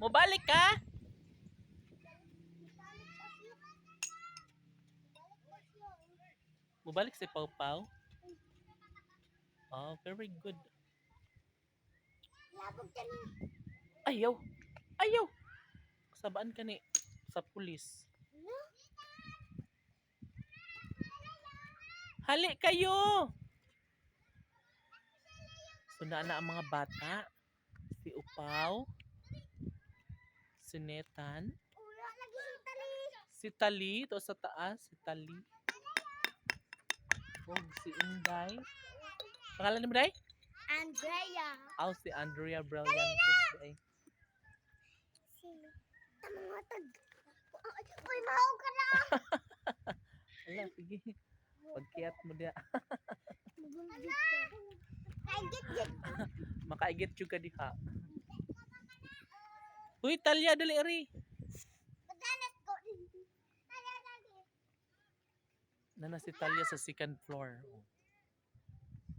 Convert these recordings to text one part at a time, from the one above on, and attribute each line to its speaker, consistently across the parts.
Speaker 1: Mobalik ka? Mobalik si Pau Pau? Oh, very good.
Speaker 2: Labog ka na.
Speaker 1: Ayaw! Ayaw! Sabaan ka ni sa pulis.
Speaker 2: Ano?
Speaker 1: Hali kayo! So na ang mga bata. Si Upaw. Si Netan.
Speaker 2: Wala lagi si tali.
Speaker 1: Si Tali. Ito sa taas. Si Tali. Oh, si Inday. Pangalan ni mo, Day?
Speaker 2: Andrea.
Speaker 1: Oh, si Andrea Brillantes, Day.
Speaker 2: Si Tamangatag. Uy, mahog ka na.
Speaker 1: Ala, sige. Pagkiyat mo dia.
Speaker 2: Magulit ka. Kaigit-git.
Speaker 1: Makaigit juga diha. Uy, Talya, dali, Ari.
Speaker 2: Padanas ko. Tali.
Speaker 1: Nana si Talya sa second floor. Oh.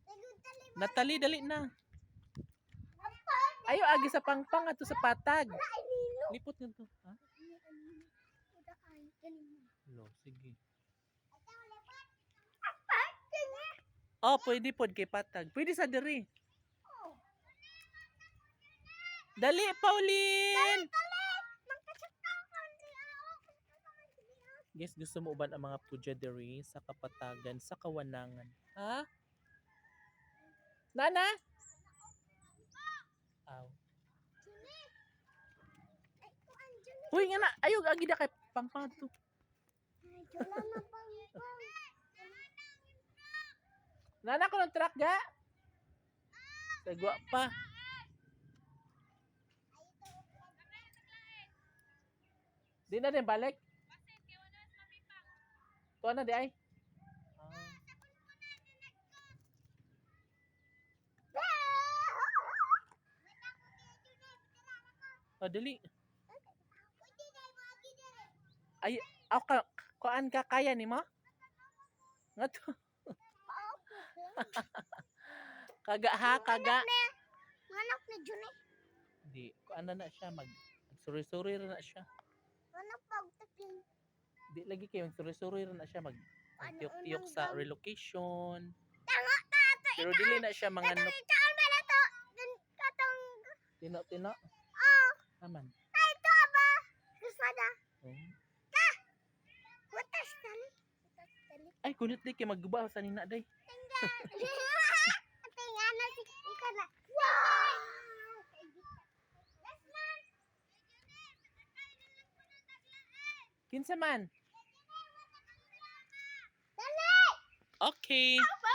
Speaker 2: Nagod tali.
Speaker 1: Natali, dali na.
Speaker 2: Apa?
Speaker 1: Ayo, agi sa pangpang ato sa patag.
Speaker 2: Wala ay nilo.
Speaker 1: Lipot nga to. Ha?
Speaker 2: Wala ay ganun.
Speaker 1: Lo, sige.
Speaker 2: Apa? Kanya.
Speaker 1: Oh, pwede pod kay patag. Pwede sa diri.
Speaker 2: Oh.
Speaker 1: Dali, Pauline! Guys, gusto mo uban ang mga puja diri sa kapatagan, sa kawanangan. Ha? Nana? Aw. Uy, nga na. Ayaw, agi na kay pangpang to. Nana ko ng truck, ga? Sagwa pa. Di na din balik? Tuwa na di ay? Oh, dali. Ay, ako kuan ka kaya ni mo? Nga to. Kaga ha, kaga.
Speaker 2: Manak ni Juni.
Speaker 1: Di, kuan na siya mag suri-suri na siya.
Speaker 2: Manak pagtapin.
Speaker 1: Di lagi kayo suri-suri na siya mag tiyok-tiyok
Speaker 2: unang
Speaker 1: sa
Speaker 2: gam-
Speaker 1: relocation.
Speaker 2: Tanga tato.
Speaker 1: Pero dili na siya mga
Speaker 2: Ito itaan ba na to? Katong.
Speaker 1: tino-tino.
Speaker 2: Oh.
Speaker 1: Aman.
Speaker 2: Ay, ito ba? Gusto na.
Speaker 1: Oh.
Speaker 2: Watas tali. Watas tali.
Speaker 1: Ay, kunit di kay magguba sa nina day.
Speaker 2: Tingnan. Tingnan na si ikaw na. Wow! Yes, ma'am.
Speaker 1: Kinsa man?
Speaker 2: Dali!
Speaker 1: Okay.
Speaker 2: Apa?